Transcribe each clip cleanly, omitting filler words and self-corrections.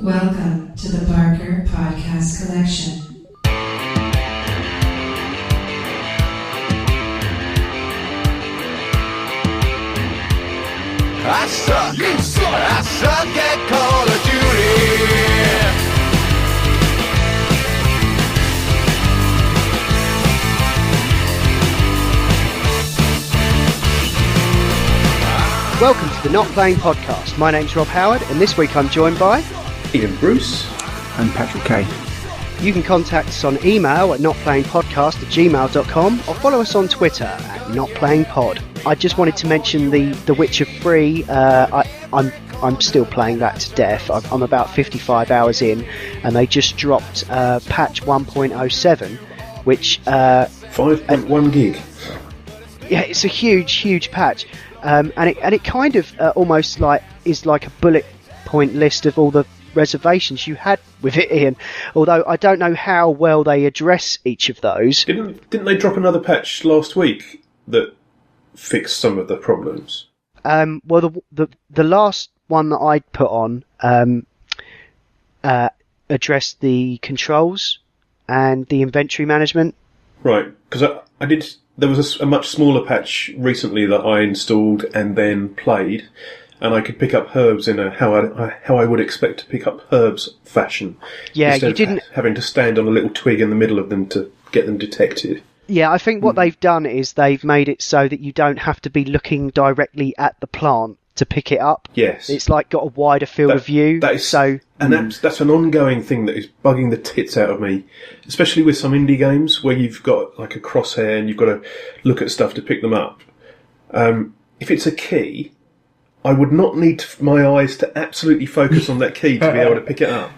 Welcome to the Barker Podcast Collection. I suck, you suck, I suck at Call of Duty. Welcome to the Not Playing Podcast. My name's Rob Howard, and this week I'm joined by Ian Bruce and Patrick Kay. You can contact us on email at notplayingpodcast@gmail.com or follow us on Twitter at notplayingpod. I just wanted to mention the Witcher 3. I'm still playing that to death. I'm about 55 hours in, and they just dropped patch 1.07, which 5.1 gig. Yeah, it's a huge patch, and it kind of almost like is like a bullet point list of all the reservations you had with it, Ian. Although I don't know how well they address each of those. Didn't they drop another patch last week that fixed some of the problems? Well, the last one that I'd put on addressed the controls and the inventory management. Right, because I did. There was a much smaller patch recently that I installed and then played, and I could pick up herbs in how I would expect to pick up herbs fashion. Yeah, instead you didn't of having to stand on a little twig in the middle of them to get them detected. Yeah, I think what they've done is they've made it so that you don't have to be looking directly at the plant to pick it up. Yes, it's like got a wider field of view. That is, so, and that's an ongoing thing that is bugging the tits out of me, especially with some indie games where you've got like a crosshair and you've got to look at stuff to pick them up. If it's a key, I would not need my eyes to absolutely focus on that key to be able to pick it up.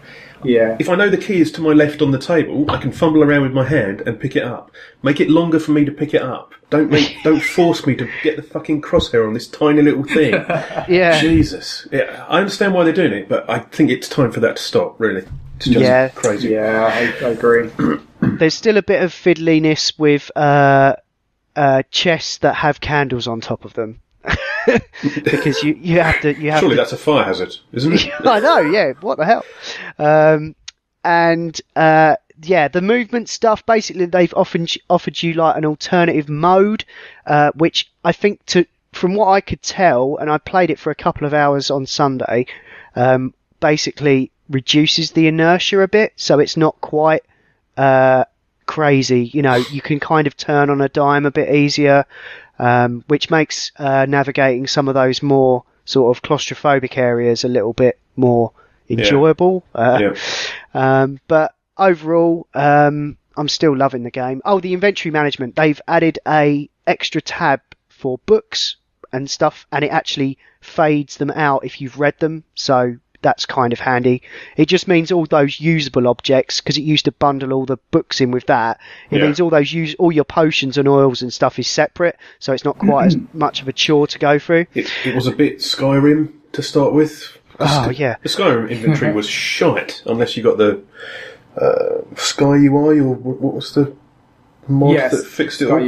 Yeah. If I know the key is to my left on the table, I can fumble around with my hand and pick it up. Make it longer for me to pick it up. Don't force me to get the fucking crosshair on this tiny little thing. Yeah. Jesus. Yeah, I understand why they're doing it, but I think it's time for that to stop, really. It's just crazy. Yeah, I agree. There's still a bit of fiddliness with chests that have candles on top of them. Because you have to surely that's a fire hazard, isn't it? I know, yeah. What the hell? The movement stuff. Basically, they've offered you like an alternative mode, which I think, from what I could tell, and I played it for a couple of hours on Sunday, basically reduces the inertia a bit, so it's not quite crazy. You know, you can kind of turn on a dime a bit easier. Which makes navigating some of those more sort of claustrophobic areas a little bit more enjoyable. But overall, I'm still loving the game. Oh, the inventory management. They've added a extra tab for books and stuff, and it actually fades them out if you've read them. So that's kind of handy. It just means all those usable objects, because it used to bundle all the books in with that. It means all your potions and oils and stuff is separate, so it's not quite as much of a chore to go through. It was a bit Skyrim to start with. Yeah. The Skyrim inventory was shite, unless you got the Sky UI, or what was the mod that fixed it all?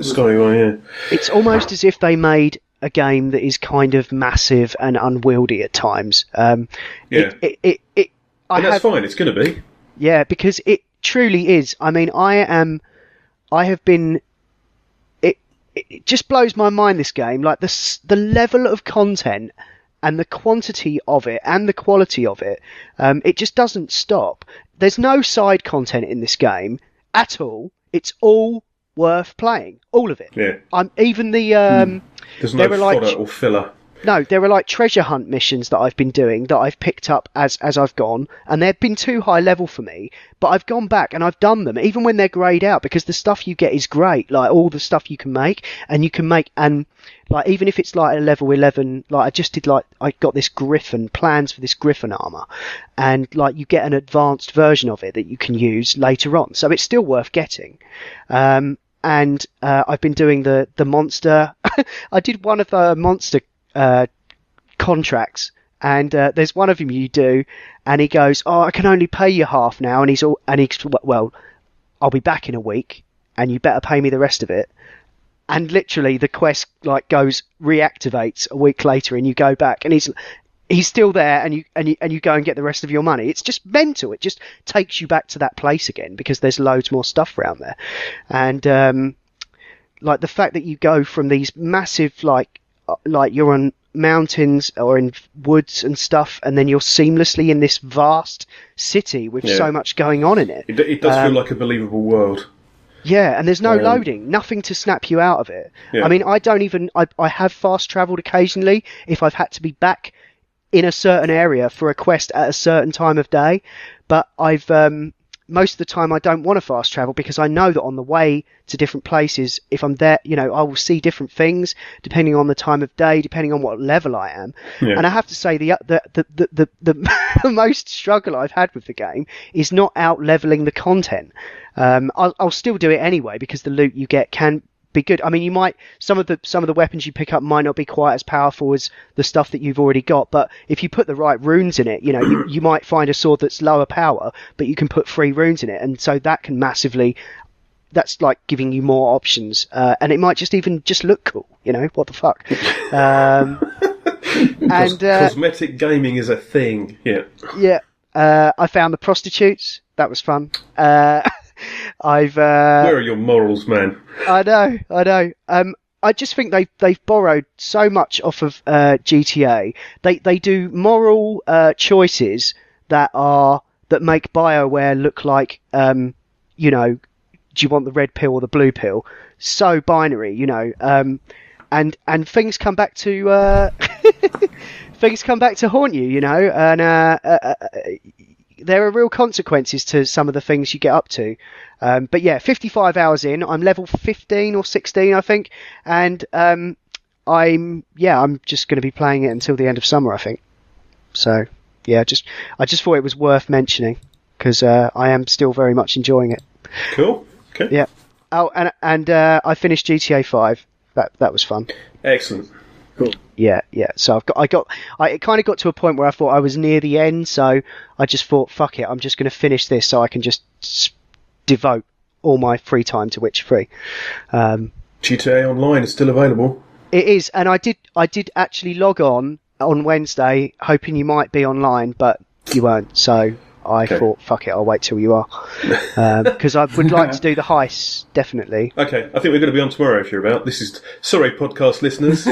Sky UI, yeah. It's almost as if they made a game that is kind of massive and unwieldy at times. And that's fine. It's going to be. Yeah, because it truly is. I mean, it just blows my mind, this game. Like the level of content and the quantity of it and the quality of it. It just doesn't stop. There's no side content in this game at all. It's all worth playing, all of it. Yeah. Even the there's no fodder or filler. No, there are like treasure hunt missions that I've been doing that I've picked up as I've gone, and they've been too high level for me, but I've gone back and I've done them, even when they're greyed out, because the stuff you get is great, like all the stuff you can make, and like even if it's like a level 11, like I got this Griffin, plans for this Griffin armour, and like you get an advanced version of it that you can use later on, so it's still worth getting. And I've been doing the monster. I did one of the monster contracts, and there's one of them you do, and he goes, "Oh, I can only pay you half now," and he's well, I'll be back in a week, and you better pay me the rest of it. And literally, the quest like reactivates a week later, and you go back, and he's still there, and you go and get the rest of your money. It's just mental. It just takes you back to that place again because there's loads more stuff around there, and like the fact that you go from these massive like you're on mountains or in woods and stuff, and then you're seamlessly in this vast city with so much going on in it. It does feel like a believable world. Yeah, and there's no loading, nothing to snap you out of it. Yeah. I mean, I have fast travelled occasionally if I've had to be back in a certain area for a quest at a certain time of day, but I've most of the time I don't want to fast travel because I know that on the way to different places, if I'm there, you know, I will see different things depending on the time of day, depending on what level I am. Yeah. And I have to say the most struggle I've had with the game is not out leveling the content. I'll still do it anyway because the loot you get can be good. I mean, you might some of the weapons you pick up might not be quite as powerful as the stuff that you've already got, but if you put the right runes in it, you know, you might find a sword that's lower power, but you can put 3 runes in it, and so that can massively. That's like giving you more options, and it might just look cool. You know, what the fuck? And cosmetic gaming is a thing. Yeah. Yeah. I found the prostitutes. That was fun. Where are your morals, man? I know. I just think they've borrowed so much off of GTA. They do moral choices that make BioWare look like you know, do you want the red pill or the blue pill? So binary, you know. And things come back to things come back to haunt you, you know, and there are real consequences to some of the things you get up to. But yeah, 55 hours in, I'm level 15 or 16, I think, and I'm just going to be playing it until the end of summer, I think. So yeah, I just thought it was worth mentioning because I am still very much enjoying it. Cool. Okay. Yeah. Oh, and I finished GTA 5. That was fun. Excellent. Cool. Yeah. So it kind of got to a point where I thought I was near the end, so I just thought, fuck it, I'm just going to finish this so I can just devote all my free time to Witcher 3. GTA Online is still available. It is, and I did actually log on Wednesday, hoping you might be online, but you weren't. So I thought, fuck it, I'll wait till you are, because I would like to do the heists, definitely. Okay, I think we're going to be on tomorrow if you're about. This is sorry, podcast listeners.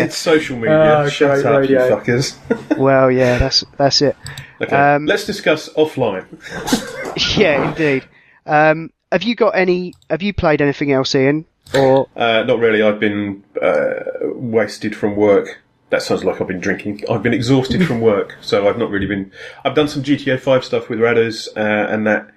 It's social media. Shut up, you fuckers. Well, yeah, that's it. Okay, let's discuss offline. Yeah, indeed. Have you played anything else, Ian? Or not really. I've been wasted from work. That sounds like I've been drinking. I've been exhausted from work, so I've not really been. I've done some GTA 5 stuff with Radders, and that.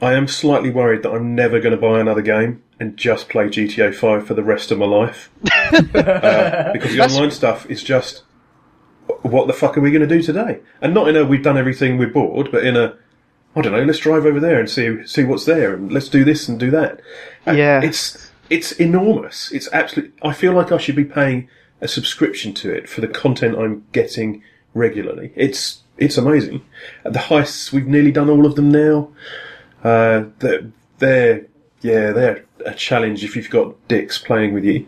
I am slightly worried that I'm never going to buy another game and just play GTA 5 for the rest of my life. Because the online stuff is just, what the fuck are we going to do today? And not in a we've done everything, we're bored, but in a, I don't know, let's drive over there and see what's there, and let's do this and do that. Yeah. It's enormous. It's absolutely. I feel like I should be paying a subscription to it for the content I'm getting regularly. It's amazing. The heists, we've nearly done all of them now. They're a challenge if you've got dicks playing with you.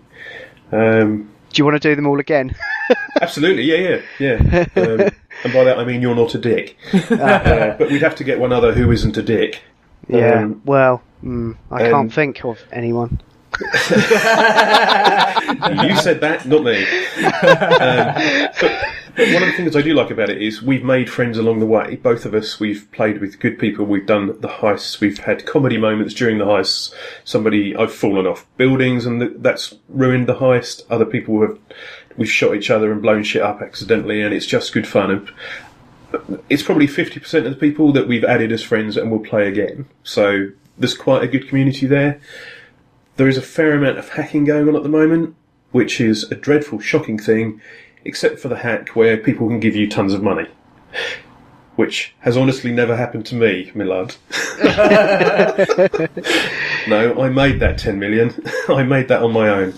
Do you want to do them all again? Absolutely, yeah. And by that I mean you're not a dick. But we'd have to get one other who isn't a dick. Yeah, I can't think of anyone. You said that, not me. But one of the things I do like about it is we've made friends along the way. Both of us, we've played with good people. We've done the heists. We've had comedy moments during the heists. I've fallen off buildings and that's ruined the heist. Other people we've shot each other and blown shit up accidentally, and it's just good fun. And it's probably 50% of the people that we've added as friends and will play again. So there's quite a good community there. There is a fair amount of hacking going on at the moment, which is a dreadful, shocking thing, except for the hack where people can give you tons of money. Which has honestly never happened to me, my lad. No, I made that 10 million. I made that on my own.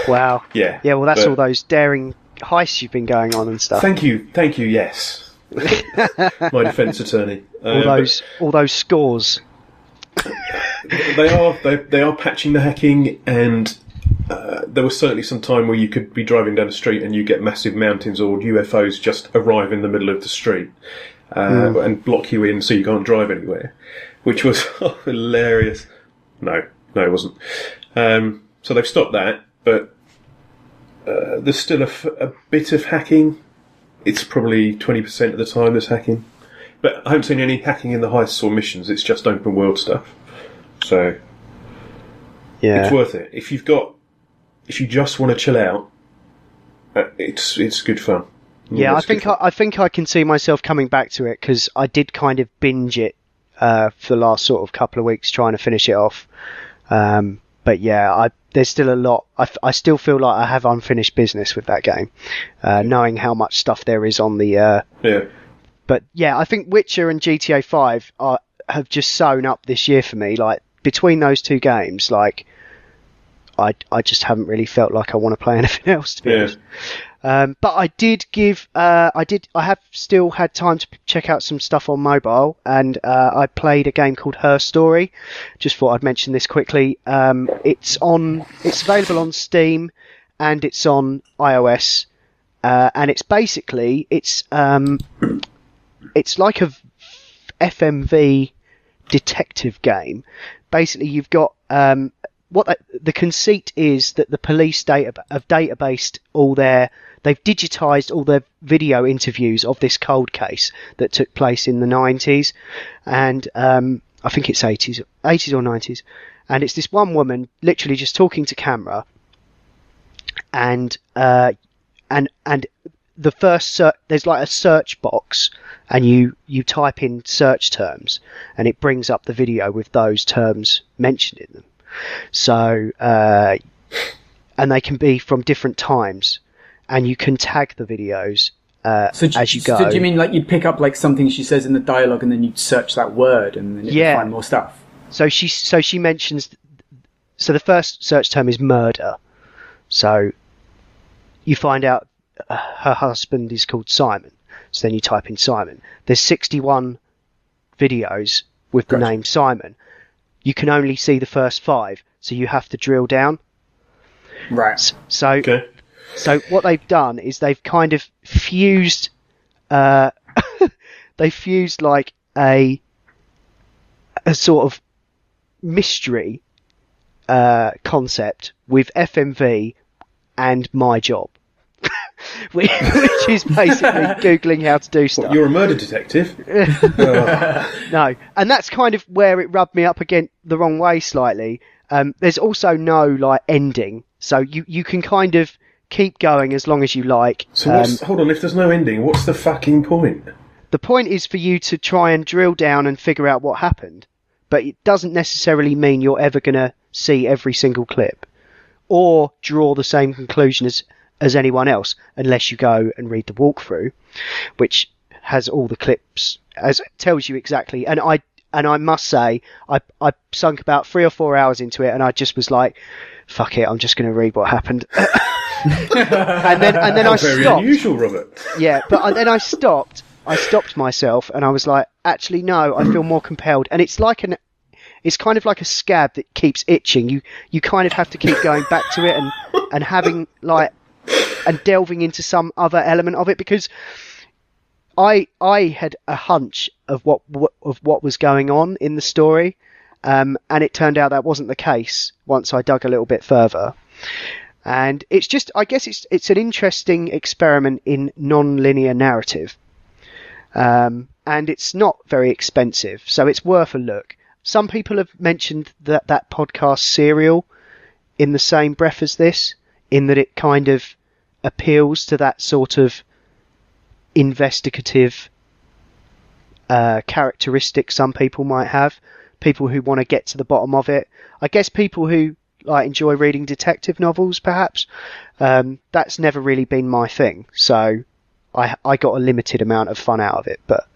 Wow. Yeah. Yeah, well, that's all those daring heists you've been going on and stuff. Thank you, yes. My defence attorney. All those scores. They are patching the hacking, and there was certainly some time where you could be driving down the street and you get massive mountains or UFOs just arrive in the middle of the street and block you in so you can't drive anywhere, which was hilarious. No, it wasn't. So they've stopped that, but there's still a bit of hacking. It's probably 20% of the time there's hacking. But I haven't seen any hacking in the heists or missions. It's just open world stuff. So it's worth it. If you just want to chill out, it's good fun. Yeah, I think I can see myself coming back to it because I did kind of binge it for the last sort of couple of weeks trying to finish it off. But yeah, there's still a lot. I still feel like I have unfinished business with that game, knowing how much stuff there is on the. But yeah, I think Witcher and GTA 5 have just sewn up this year for me. Like between those two games, like I just haven't really felt like I want to play anything else, to be honest. But I did I have still had time to check out some stuff on mobile, and I played a game called Her Story. Just thought I'd mention this quickly. It's available on Steam and it's on iOS, and it's basically it's like a FMV detective game. Basically, you've got the conceit is that the police have databased they've digitised all their video interviews of this cold case that took place in the 90s, and I think it's 80s or 90s, and it's this one woman literally just talking to camera, and the first there's like a search box, and you type in search terms and it brings up the video with those terms mentioned in them. So and they can be from different times, and you can tag the videos as you go. So do you mean like you'd pick up like something she says in the dialogue and then you'd search that word and then you'd find more stuff? So she mentions. So the first search term is murder. So you find out her husband is called Simon. So then you type in Simon. There's 61 videos with the name Simon. You can only see the first 5, so you have to drill down. Right. So what they've done is they've kind of fused. They fused like a sort of mystery concept with FMV and my job. which is basically Googling how to do stuff. What, you're a murder detective? No, and that's kind of where it rubbed me up against the wrong way slightly. There's also no like ending, so you can kind of keep going as long as you like. So hold on, if there's no ending, what's the fucking point? The point is for you to try and drill down and figure out what happened, but it doesn't necessarily mean you're ever going to see every single clip or draw the same conclusion as anyone else, unless you go and read the walkthrough, which has all the clips, as it tells you exactly. And I must say, I sunk about 3 or 4 hours into it, and I just was like, "Fuck it, I'm just going to read what happened." and then I stopped. Very unusual, Robert. Yeah, but then I stopped. I stopped myself, and I was like, "Actually, no, I feel more compelled." And it's kind of like a scab that keeps itching. You kind of have to keep going back to it and having like. And delving into some other element of it, because I had a hunch of what was going on in the story, and it turned out that wasn't the case once I dug a little bit further. And it's just, I guess it's an interesting experiment in non-linear narrative, and it's not very expensive, so it's worth a look. Some people have mentioned that podcast Serial in the same breath as this, in that it kind of appeals to that sort of investigative characteristic some people might have, people who want to get to the bottom of it. I guess people who like enjoy reading detective novels, perhaps. That's never really been my thing, so I got a limited amount of fun out of it, but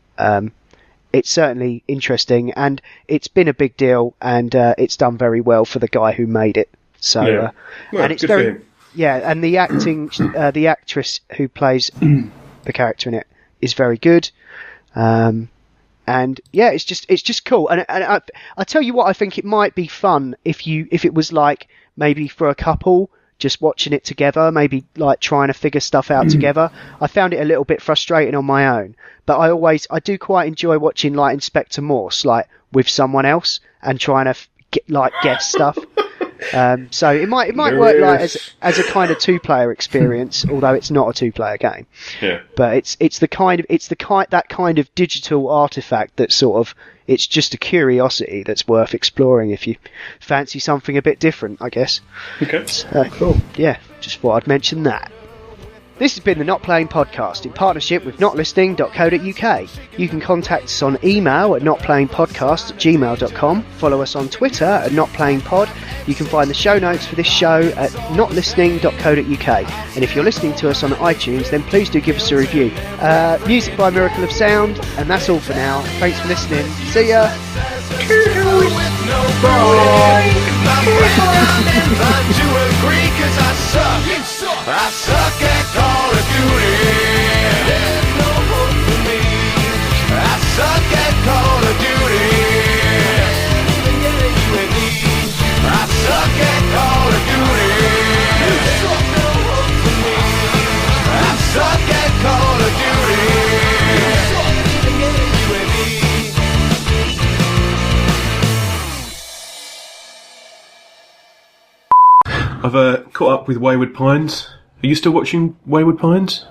it's certainly interesting, and it's been a big deal, and it's done very well for the guy who made it. So well, and it's good very for him. Yeah, and the acting, the actress who plays the character in it is very good, and yeah, it's just cool. And I tell you what, I think it might be fun if it was like maybe for a couple just watching it together, maybe like trying to figure stuff out together. I found it a little bit frustrating on my own, but I do quite enjoy watching like Inspector Morse, like with someone else and trying to guess stuff. So it might work like as a kind of 2-player experience, although it's not a 2-player game. Yeah. But it's that kind of digital artifact that sort of, it's just a curiosity that's worth exploring if you fancy something a bit different, I guess. Okay. So, cool. Yeah, just thought I'd mention that. This has been the Not Playing Podcast in partnership with notlistening.co.uk. You can contact us on email at notplayingpodcast@gmail.com. Follow us on Twitter at notplayingpod. You can find the show notes for this show at notlistening.co.uk. And if you're listening to us on iTunes, then please do give us a review. Music by Miracle of Sound, and that's all for now. Thanks for listening. See ya! I suck at Call of Duty. There's no hope for me. I suck at Call of Duty. I suck at Call of Duty. There's no hope for me. I suck at Call of Duty. I've caught up with Wayward Pines. Are you still watching Wayward Pines?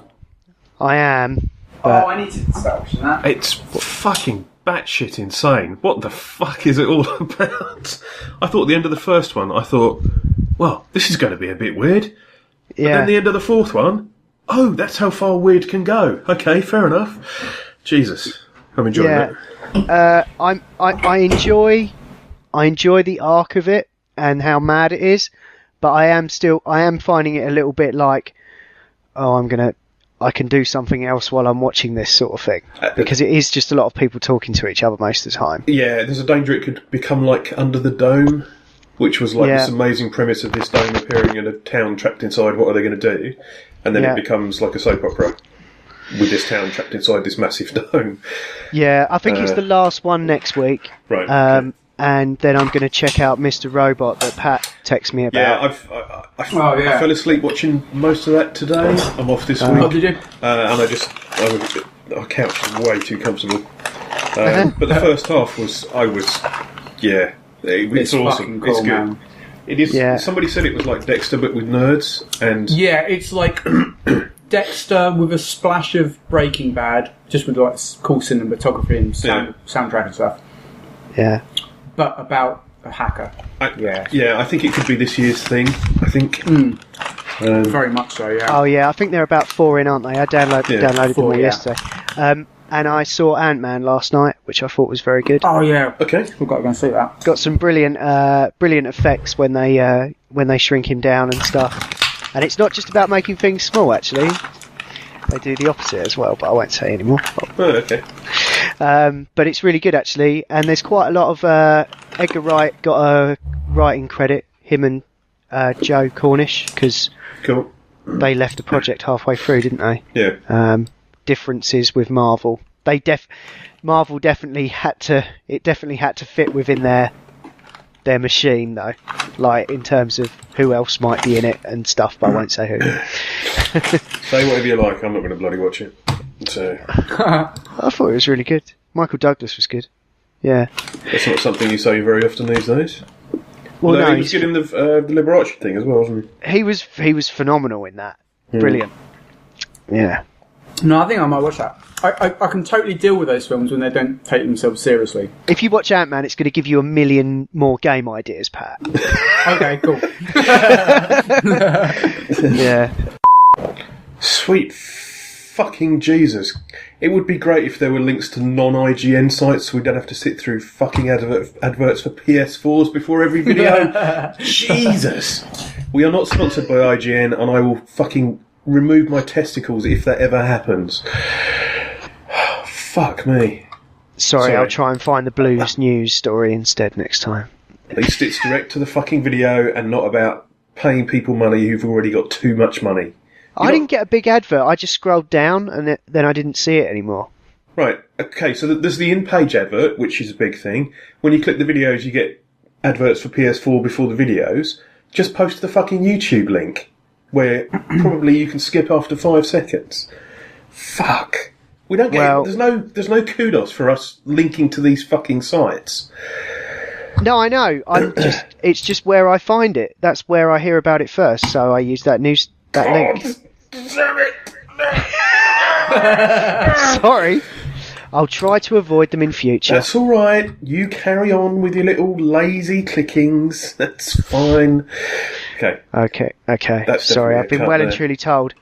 I am. I need to start watching that. It's fucking batshit insane. What the fuck is it all about? I thought at the end of the first one, I thought, well, this is going to be a bit weird. Yeah. But then the end of the fourth one, oh, that's how far weird can go. Okay, fair enough. Jesus, I'm enjoying it. I enjoy the arc of it and how mad it is. But I am finding it a little bit like, I can do something else while I'm watching this sort of thing. Because it is just a lot of people talking to each other most of the time. Yeah, there's a danger it could become like Under the Dome, which was like this amazing premise of this dome appearing in a town trapped inside. What are they going to do? And then it becomes like a soap opera with this town trapped inside this massive dome. Yeah, I think it's the last one next week. Right. Okay. And then I'm going to check out Mr. Robot that Pat texted me about. Yeah, I fell asleep watching most of that today. I'm off this week. Oh, did you? And our couch is way too comfortable. But the first half was it's awesome. Cool, it's good. man. It is. Yeah. Somebody said it was like Dexter, but with nerds. And yeah, it's like Dexter with a splash of Breaking Bad, just with like cool cinematography and soundtrack and stuff. Yeah. But about a hacker. I think it could be this year's thing. I think. Very much so, yeah. Oh, yeah, I think they're about 4 in, aren't they? I downloaded them yesterday. And I saw Ant-Man last night, which I thought was very good. Oh, yeah. Okay. We've got to go and see that. Got some brilliant effects when they shrink him down and stuff. And it's not just about making things small, actually. They do the opposite as well, but I won't say anymore. Oh, okay. But it's really good, actually. And there's quite a lot of... Edgar Wright got a writing credit, him and Joe Cornish, because they left the project halfway through, didn't they? Yeah. Differences with Marvel. Marvel definitely had to fit within their machine, though. Like, in terms of who else might be in it and stuff, but I won't say who. Say whatever you like, I'm not going to bloody watch it. So. I thought it was really good. Michael Douglas was good. Yeah. That's not something you say very often these days. Well, no, he was good in the Liberace thing as well, wasn't he? He was phenomenal in that. Brilliant. Yeah. No, I think I might watch that. I can totally deal with those films when they don't take themselves seriously. If you watch Ant-Man, it's going to give you 1 million more game ideas, Pat. Okay, cool. Yeah. Sweet fucking Jesus. It would be great if there were links to non-IGN sites so we don't have to sit through fucking adverts for PS4s before every video. Jesus. We are not sponsored by IGN, and I will fucking remove my testicles if that ever happens. Fuck me. Sorry, I'll try and find the Blues News story instead next time. At least it's direct to the fucking video and not about paying people money who've already got too much money. I didn't get a big advert. I just scrolled down and then I didn't see it anymore. Right. Okay, so there's the in-page advert, which is a big thing. When you click the videos, you get adverts for PS4 before the videos. just post the fucking YouTube link where probably you can skip after 5 seconds. Fuck. We don't get. Well- There's no kudos for us linking to these fucking sites. No, I know. It's just where I find it. That's where I hear about it first. So I use that link. Damn it! Sorry. I'll try to avoid them in future. That's all right. You carry on with your little lazy clickings. That's fine. Okay. Okay. That's Sorry, definitely I've been a cut well and there. truly told.